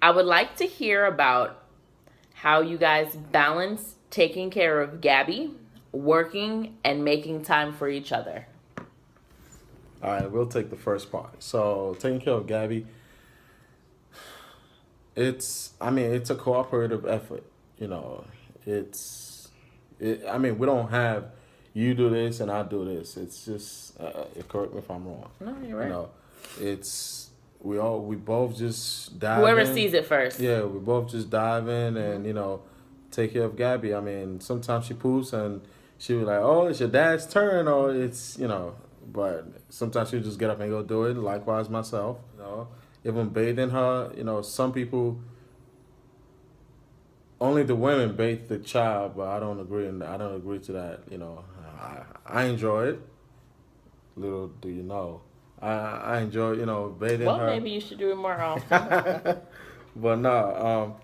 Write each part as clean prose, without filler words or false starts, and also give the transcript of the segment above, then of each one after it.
I would like to hear about how you guys balance taking care of Gabby, working, and making time for each other. All right, we'll take the first part. So taking care of Gabby, it's a cooperative effort. You know, we don't have you do this and I do this. It's just correct me if I'm wrong. No, you're You right. know, it's we both just dive Whoever in. sees it first. Yeah, we both just dive in and take care of Gabby. I mean, sometimes she poops and she be like, "Oh, it's your dad's turn," or it's But sometimes she just get up and go do it. Likewise, myself. Even bathing her. Some people only the women bathe the child, but I don't agree. And I don't agree to that. I enjoy it. Little do you know, I enjoy bathing Well, her. maybe you should do it more often. But no,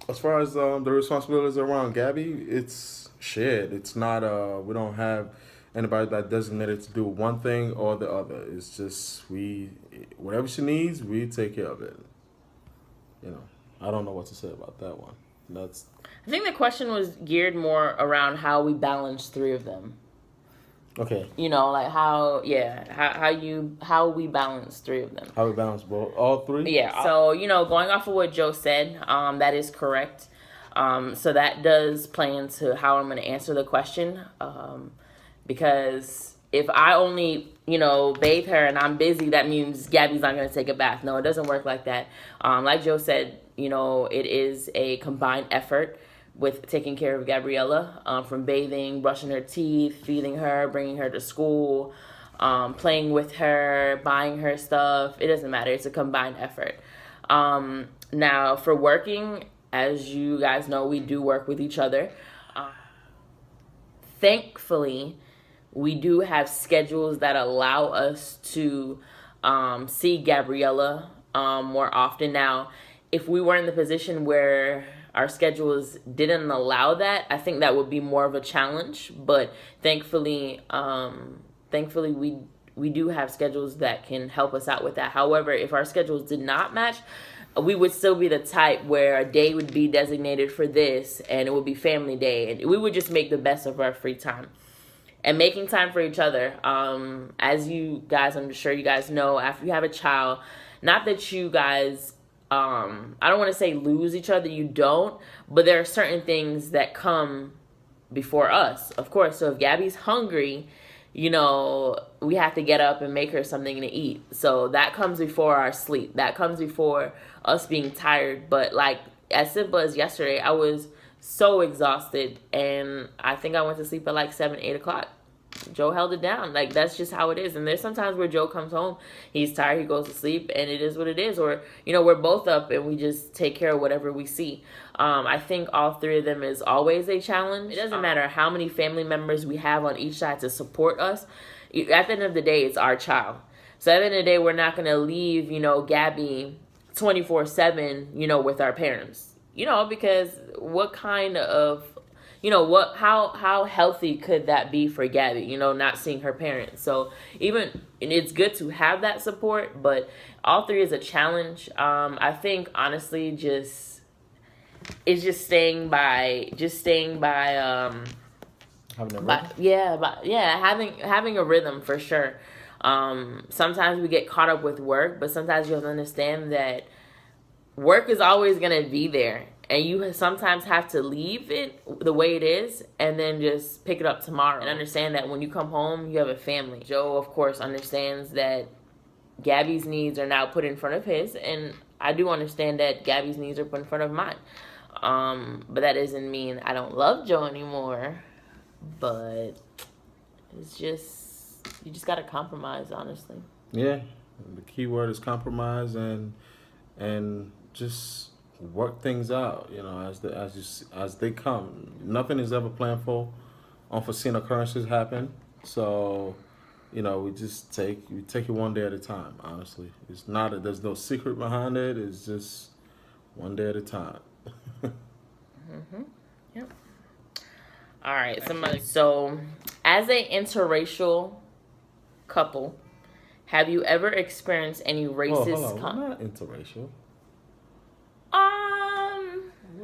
as far as the responsibilities around Gabby, it's shared. It's not we don't have anybody that designated to do one thing or the other. It's just whatever she needs, we take care of it. I don't know what to say about that one. That's I think the question was geared more around how we balance three of them. okay. Like how we balance three of them. How we balance both all three? Yeah. So, going off of what Joe said, that is correct. So that does play into how I'm going to answer the question. Because if I only, bathe her and I'm busy, that means Gabby's not going to take a bath. No, it doesn't work like that. Like Joe said, it is a combined effort with taking care of Gabriella, from bathing, brushing her teeth, feeding her, bringing her to school, playing with her, buying her stuff. It doesn't matter. It's a combined effort. Now, for working, as you guys know, we do work with each other. Thankfully, we do have schedules that allow us to see Gabriella more often. Now, if we were in the position where our schedules didn't allow that, I think that would be more of a challenge. But thankfully, we do have schedules that can help us out with that. However, if our schedules did not match, we would still be the type where a day would be designated for this and it would be family day, and we would just make the best of our free time and making time for each other. As you guys, I'm sure you guys know, after you have a child, not that you guys, I don't want to say lose each other, you don't, but there are certain things that come before us, of course. So if Gabby's hungry, we have to get up and make her something to eat. So that comes before our sleep. That comes before us being tired. But like, as simple as yesterday, I was so exhausted, and I think I went to sleep at like 7, 8 o'clock. Joe held it down. Like, that's just how it is. And there's sometimes where Joe comes home, he's tired, he goes to sleep, and it is what it is. Or, we're both up and we just take care of whatever we see. I think all three of them is always a challenge. It doesn't matter how many family members we have on each side to support us. At the end of the day, it's our child. So at the end of the day, we're not going to leave, Gabby 24/7, with our parents. Because what kind of, how healthy could that be for Gabby, not seeing her parents? So and it's good to have that support, but all three is a challenge. I think honestly, it's just staying by Having a rhythm? having a rhythm for sure. Sometimes we get caught up with work, but sometimes you have to understand that work is always going to be there, and you sometimes have to leave it the way it is and then just pick it up tomorrow, and understand that when you come home, you have a family. Joe, of course, understands that Gabby's needs are now put in front of his, and I do understand that Gabby's needs are put in front of mine. But that doesn't mean I don't love Joe anymore. But it's just, you just gotta compromise, honestly. Yeah. The key word is compromise and just work things out. As they come. Nothing is ever planned for. Unforeseen occurrences happen. So, we just take it one day at a time. Honestly, there's no secret behind it. It's just one day at a time. Yep. All right. So, as a interracial couple, have you ever experienced any Oh, hold racist? on. We're not interracial.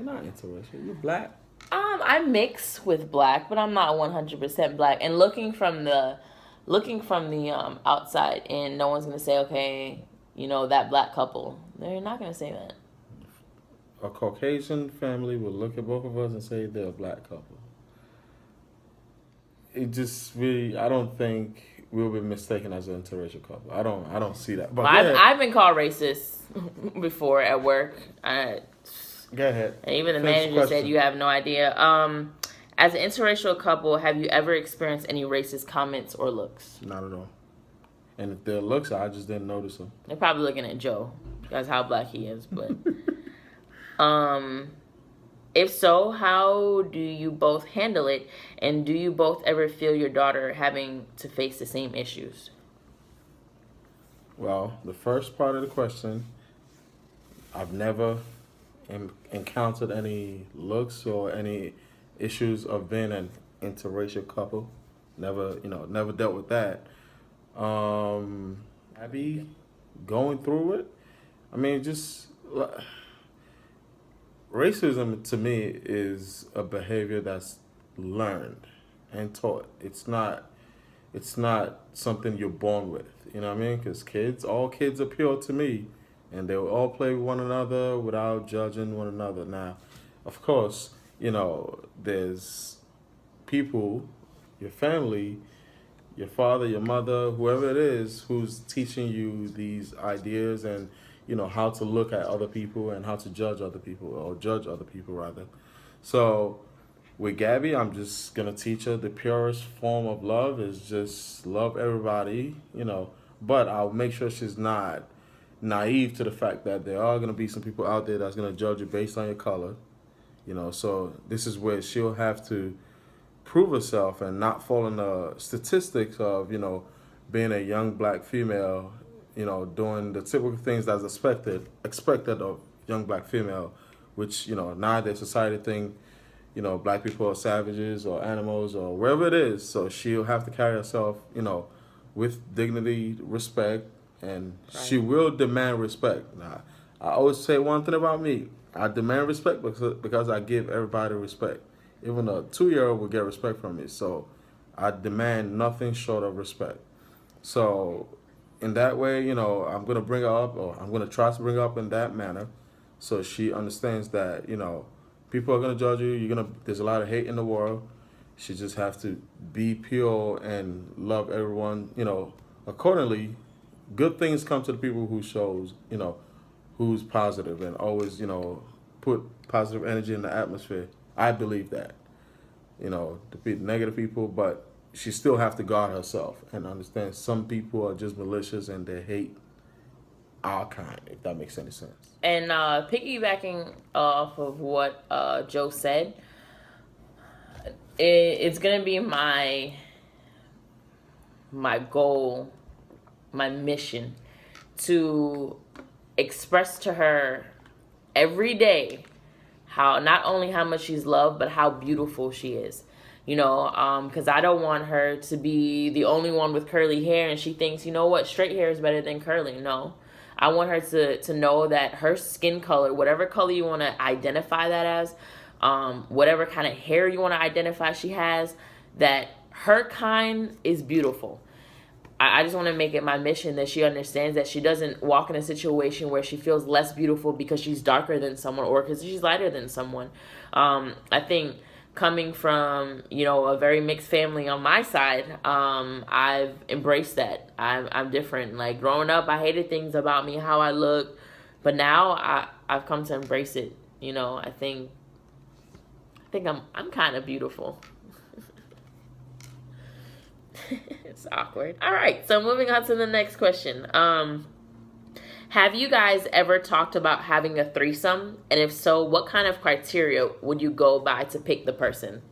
not interracial. You're black. I mix with black, but I'm not 100% black. And looking from the outside in, no one's gonna say, okay, that black couple. They're not gonna say that. A Caucasian family will look at both of us and say they're a black couple. It just really, I don't think we'll be mistaken as an interracial couple. I don't see that. But well, I've been called racist before at work. Go ahead. And even the manager said you have no idea. As an interracial couple, have you ever experienced any racist comments or looks? Not at all. And if they're looks, I just didn't notice them. They're probably looking at Joe. That's how black he is. But if so, how do you both handle it? And do you both ever feel your daughter having to face the same issues? Well, the first part of the question, I've never encountered any looks or any issues of being an interracial couple. Never dealt with that. Abby, going through it. I mean, just racism to me is a behavior that's learned and taught. It's not something you're born with. You know what I mean? Because all kids are pure to me, and they will all play with one another without judging one another. Now, of course, there's people, your family, your father, your mother, whoever it is, who's teaching you these ideas and, how to look at other people and how to judge other people, or judge other people, rather. So with Gabby, I'm just going to teach her the purest form of love is just love everybody, but I'll make sure she's not naive to the fact that there are going to be some people out there that's going to judge you based on your color, so this is where she'll have to prove herself and not fall in the statistics of, being a young black female, doing the typical things that's expected of young black female, which, nowadays society think, black people are savages or animals or wherever it is. So she'll have to carry herself, with dignity, respect, and she will demand respect. Now, I always say one thing about me. I demand respect because I give everybody respect. Even a 2-year-old will get respect from me. So I demand nothing short of respect. So in that way, I'm going to bring her up, or I'm going to try to bring her up in that manner, so she understands that, people are going to judge you. There's a lot of hate in the world. She just has to be pure and love everyone, accordingly. Good things come to the people who shows, who's positive and always, put positive energy in the atmosphere. I believe that, defeat negative people, but she still have to guard herself and understand some people are just malicious and they hate our kind, if that makes any sense. And piggybacking off of what Joe said, it's going to be my goal, my mission, to express to her every day not only how much she's loved, but how beautiful she is. Because I don't want her to be the only one with curly hair and she thinks, straight hair is better than curly. No. I want her to know that her skin color, whatever color you want to identify that as, whatever kind of hair you want to identify she has, that her kind is beautiful. I just want to make it my mission that she understands that she doesn't walk in a situation where she feels less beautiful because she's darker than someone or because she's lighter than someone. I think coming from, a very mixed family on my side, I've embraced that. I'm different. Like growing up, I hated things about me, how I look, but now I've come to embrace it. I think I'm kind of beautiful. It's awkward. All right, so moving on to the next question. Have you guys ever talked about having a threesome? And if so, what kind of criteria would you go by to pick the person?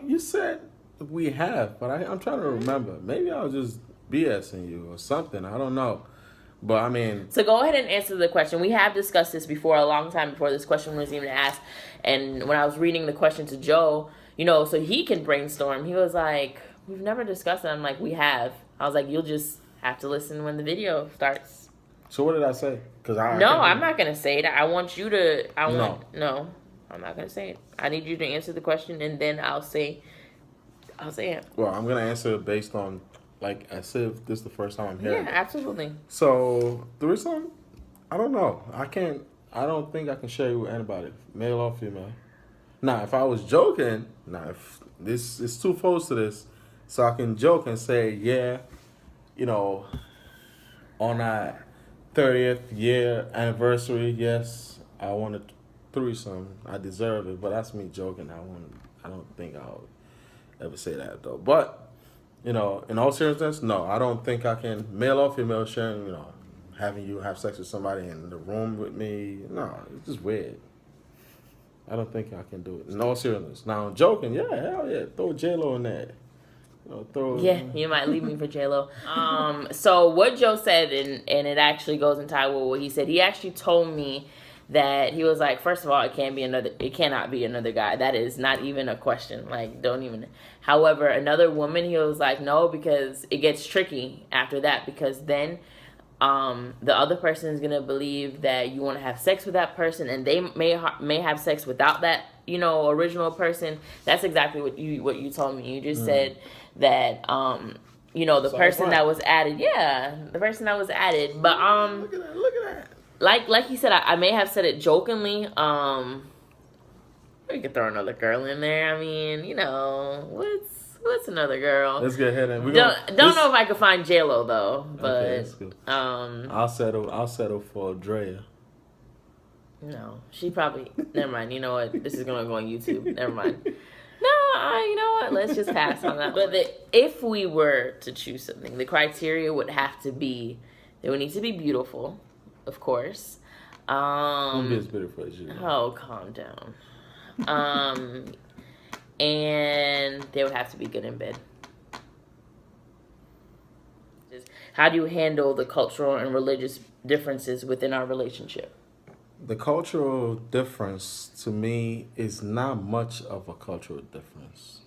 You said we have, but I'm trying to remember. Maybe I was just BSing you or something. I don't know. But I mean... So go ahead and answer the question. We have discussed this before, a long time before this question was even asked. And when I was reading the question to Joe, so he can brainstorm, he was like, we've never discussed it. I'm like, we have. I was like, you'll just have to listen when the video starts. So what did I say? Because No, I'm not gonna say it. I want you to. No. I'm not gonna say it. I need you to answer the question, and then I'll say it. Well, I'm gonna answer based on like as if this is the first time I'm hearing Yeah, it. absolutely. So threesome, I don't know. I can't. I don't think I can share you with anybody, male or female. Now, if I was joking, if this is two folds to this, so I can joke and say, yeah, you know, on our 30th year anniversary, yes, I want a threesome. I deserve it, but that's me joking. I don't think I'll ever say that though. But in all seriousness, no, I don't think I can, male or female, sharing, having you have sex with somebody in the room with me. No, it's just weird. I don't think I can do it. In all seriousness. Now, I'm joking. Yeah, hell yeah. Throw J-Lo in there. Yeah, you might leave me for J-Lo. So what Joe said, and it actually goes in tie with what he said. He actually told me that he was like, first of all, it cannot be another guy. That is not even a question. Like, don't even. However, another woman, he was like, no, because it gets tricky after that, because then the other person is gonna believe that you want to have sex with that person, and they may have sex without that original person. That's exactly what you told me. You just said that the So person fine. that was added, the person that was added, but Look at that. like he said, I may have said it jokingly. We could throw another girl in there. I mean, what's another girl? Let's get ahead and Don't know if I could find J-Lo though, but Okay, that's good. I'll settle for Drea. No, she probably. Never mind. You know what? This is gonna go on YouTube. Never mind. No, you know what? Let's just pass on that. But if we were to choose something, the criteria would have to be they would need to be beautiful, of course. Don't be as beautiful as you. Oh, calm down. And they would have to be good in bed. How do you handle the cultural and religious differences within our relationship? The cultural difference to me is not much of a cultural difference.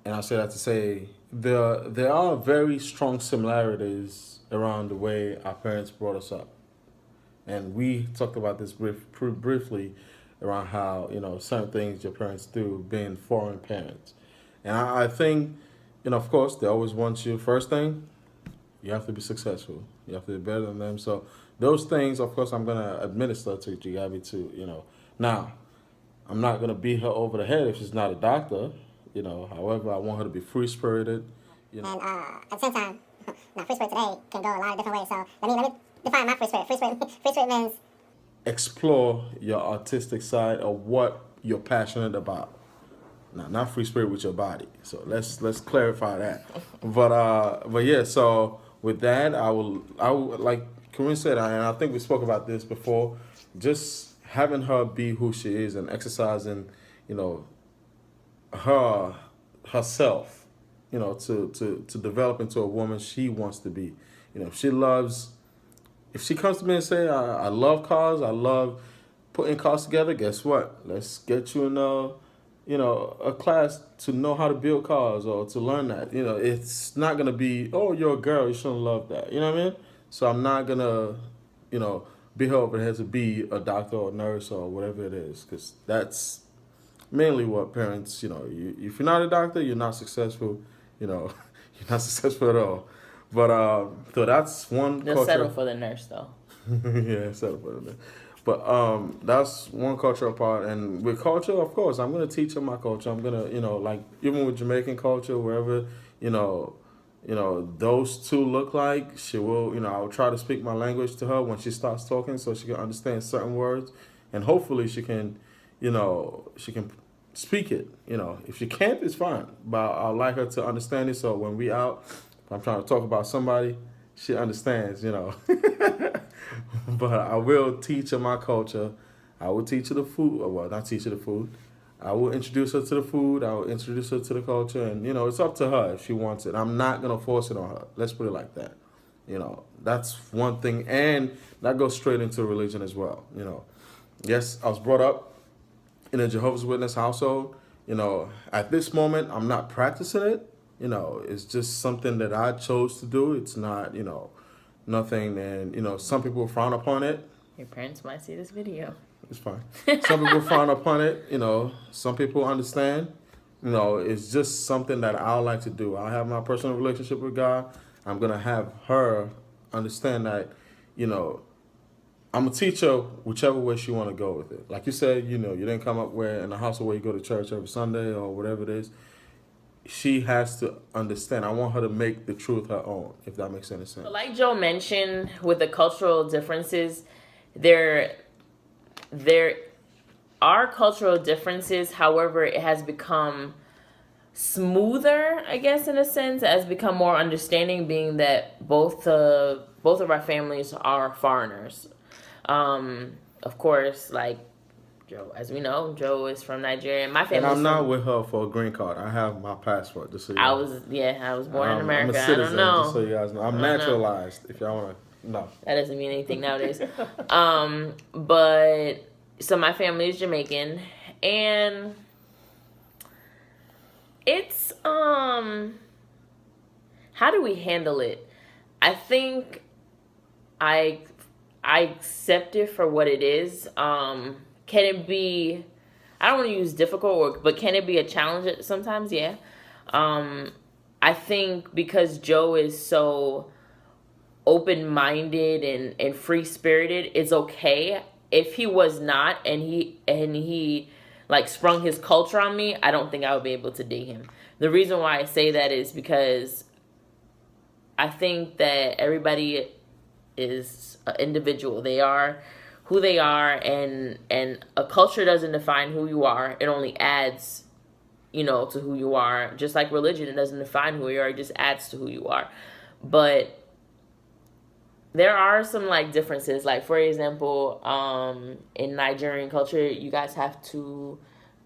And I say that to say there are very strong similarities around the way our parents brought us up. And we talked about this briefly around how, certain things your parents do being foreign parents. And I think, of course, they always want you, first thing, you have to be successful. You have to be better than them. So those things, of course, I'm going to administer to Gabi too, Now, I'm not going to beat her over the head if she's not a doctor, However, I want her to be free-spirited, And at the same time, now free spirit today can go a lot of different ways. So let me define my free spirit. Free spirit means explore your artistic side of what you're passionate about. Now, not free spirit with your body. So let's clarify that. But yeah. So with that, I will like Corinne said, and I think we spoke about this before. Just having her be who she is and exercising, herself, to develop into a woman she wants to be. If she comes to me and say, I love cars, I love putting cars together, guess what? Let's get you in a class to know how to build cars or to learn that. It's not going to be, oh, you're a girl, you shouldn't love that. You know what I mean? So I'm not going to, be her over the head to be a doctor or a nurse or whatever it is, because that's mainly what parents, if you're not a doctor, you're not successful, you're not successful at all. But so that's one They'll culture. settle for the nurse though. Yeah, settle for the nurse. But that's one cultural part, and with culture, of course, I'm gonna teach her my culture. I'm gonna, like even with Jamaican culture, wherever, those two look like, she will, I'll try to speak my language to her when she starts talking, so she can understand certain words, and hopefully she can, she can speak it. If she can't, it's fine. But I'd like her to understand it, so when we out, if I'm trying to talk about somebody, she understands, But I will teach her my culture. I will teach her the food. Well, not teach her the food. I will introduce her to the food. I will introduce her to the culture. And, it's up to her if she wants it. I'm not going to force it on her. Let's put it like that. That's one thing. And that goes straight into religion as well. Yes, I was brought up in a Jehovah's Witness household. At this moment, I'm not practicing it. It's just something that I chose to do. It's not, nothing. And you know, some people frown upon it. Your parents might see this video. It's fine. Some people frown upon it. You know, some people understand. You know, it's just something that I like to do. I have my personal relationship with God. I'm gonna have her understand that, you know, I'm a teacher whichever way she want to go with it. Like you said, you know, you didn't come up where in the household where you go to church every Sunday or whatever it is. She has to understand. I want her to make the truth her own, if that makes any sense. Like Joe mentioned, with the cultural differences, there are cultural differences. However, it has become smoother, I guess, in a sense, has become more understanding, being that both of our families are foreigners. Of course, like Joe, as we know, Joe is from Nigeria. My family. And I'm not with her for a green card. I have my passport. Just so you know. I was born in America. I'm a citizen, I don't know. just so you guys know. I'm naturalized. If y'all want to know. That doesn't mean anything nowadays. But so my family is Jamaican, and it's how do we handle it? I think I accept it for what it is. Can it be, I don't want to use difficult, but can it be a challenge sometimes? Yeah. I think because Joe is so open-minded and free-spirited, it's okay. If he was not, and he like sprung his culture on me, I don't think I would be able to date him. The reason why I say that is because I think that everybody is an individual. They are who they are, and a culture doesn't define who you are. It only adds, you know, to who you are. Just like religion, it doesn't define who you are. It just adds to who you are. But there are some like differences. Like, for example, in Nigerian culture, you guys have to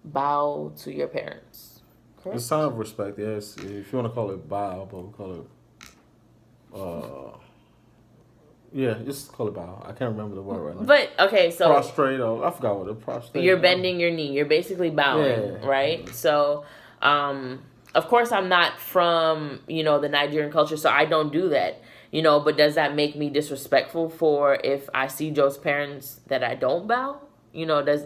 bow to your parents. Correct? It's a sign of respect, yes. If you want to call it bow, but we call it yeah, just call it bow. I can't remember the word right now. But okay, so prostrate, or I forgot what it prostrate. You're bending your knee. You're basically bowing, right? So, of course, I'm not from, you know, the Nigerian culture, so I don't do that. You know, but does that make me disrespectful for if I see Joe's parents that I don't bow? You know, is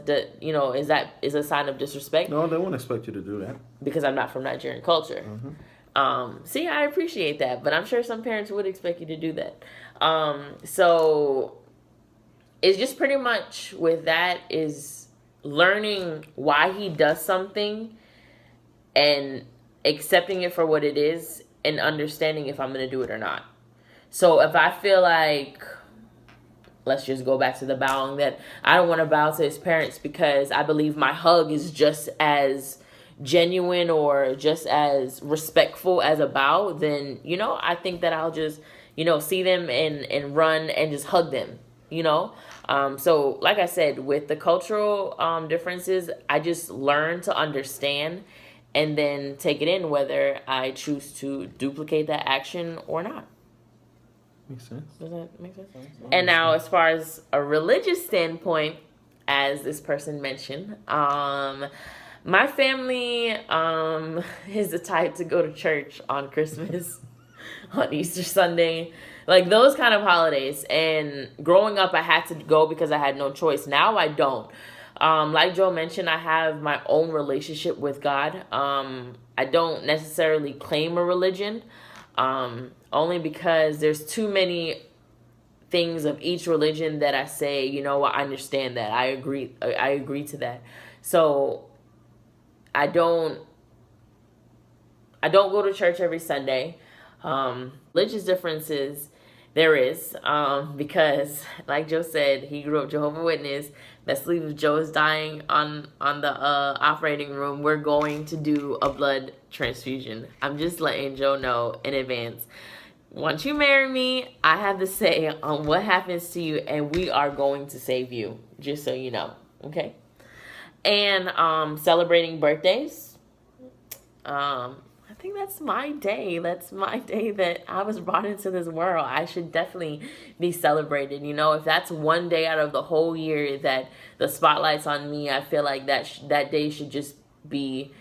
a sign of disrespect? No, they won't expect you to do that. Because I'm not from Nigerian culture. Mm-hmm. See, I appreciate that, but I'm sure some parents would expect you to do that. So it's just pretty much with that is learning why he does something and accepting it for what it is and understanding if I'm going to do it or not. So if I feel like, let's just go back to the bowing, that I don't want to bow to his parents because I believe my hug is just as genuine or just as respectful as a bow, then, you know, I think that I'll just, you know, see them and run and just hug them, you know. So like I said, with the cultural differences, I just learn to understand and then take it in, whether I choose to duplicate that action or not. Makes sense. Does that make sense? And now, as far as a religious standpoint, as this person mentioned, my family is the type to go to church on Christmas, on Easter Sunday, like those kind of holidays. And growing up, I had to go because I had no choice. Now I don't. Like Joe mentioned, I have my own relationship with God. I don't necessarily claim a religion. Only because there's too many things of each religion that I say, you know, I understand that. I agree to that. So I don't go to church every Sunday. Religious differences there is, because like Joe said, he grew up Jehovah's Witness. Best believe if Joe is dying on the operating room, we're going to do a blood transfusion. I'm just letting Joe know in advance. Once you marry me, I have the say on what happens to you, and we are going to save you, just so you know, okay? And celebrating birthdays. I think that's my day. That's my day that I was brought into this world. I should definitely be celebrated. You know, if that's one day out of the whole year that the spotlight's on me, I feel like that day should just be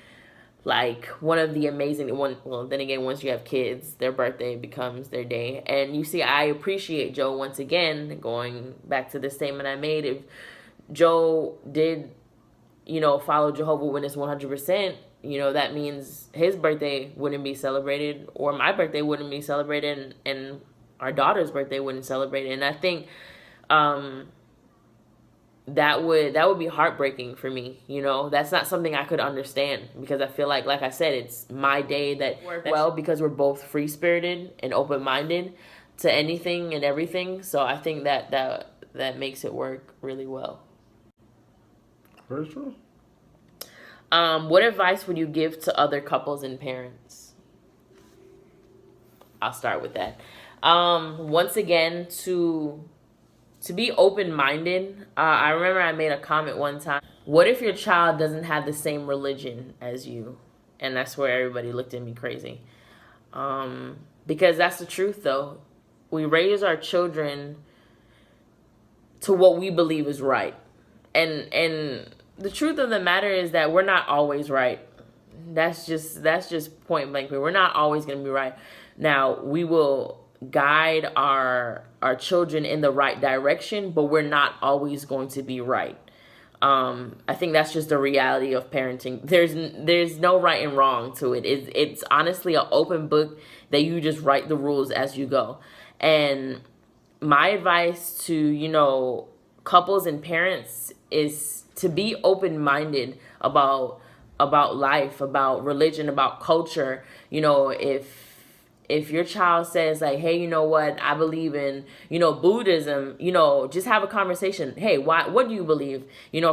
like one of the amazing one. Well, then again, once you have kids, their birthday becomes their day. And you see, I appreciate Joe once again, going back to the statement I made. If Joe did, follow Jehovah's Witness 100%, that means his birthday wouldn't be celebrated, or my birthday wouldn't be celebrated, and our daughter's birthday wouldn't celebrate. And I think that would be heartbreaking for me. That's not something I could understand, because I feel like I said, it's my day because we're both free-spirited and open-minded to anything and everything. So I think that makes it work really well. Very true. What advice would you give to other couples and parents? I'll start with that. Once again, to be open-minded. I remember I made a comment one time. What if your child doesn't have the same religion as you? And that's where everybody looked at me crazy. Because that's the truth, though. We raise our children to what we believe is right. And the truth of the matter is that we're not always right. That's just point blank. We're not always going to be right. Now, we will guide our children in the right direction, but we're not always going to be right. I think that's just the reality of parenting. There's no right and wrong to it. It's honestly an open book that you just write the rules as you go. And my advice to, couples and parents is to be open-minded about life, about religion, about culture. If your child says like, hey, you know what, I believe in, Buddhism, just have a conversation. Hey, what do you believe,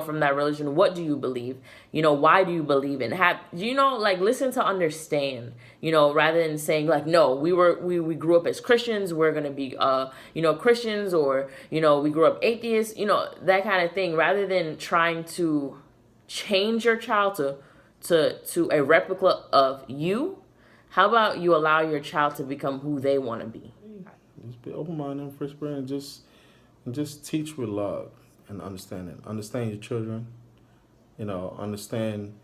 from that religion? What do you believe? Why do you believe in? Listen to understand, rather than saying like, no, we grew up as Christians, we're going to be, Christians, or, we grew up atheists, that kind of thing, rather than trying to change your child to a replica of you. How about you allow your child to become who they want to be? Just be open-minded and free-spirit, and just teach with love and understanding. Understand your children, understand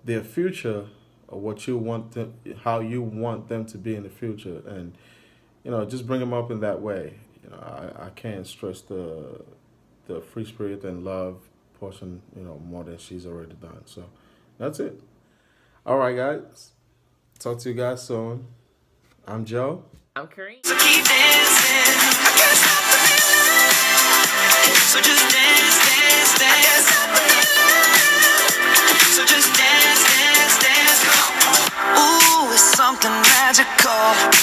their future, or what you want them, how you want them to be in the future, and just bring them up in that way. I can't stress the free spirit and love portion, more than she's already done. So that's it. All right, guys. Talk to you guys soon. I'm Joe. I'm Kareem. So keep dancing. I can't stop the feeling. So just dance, dance, dance. So just dance, dance, dance. Ooh, it's something magical.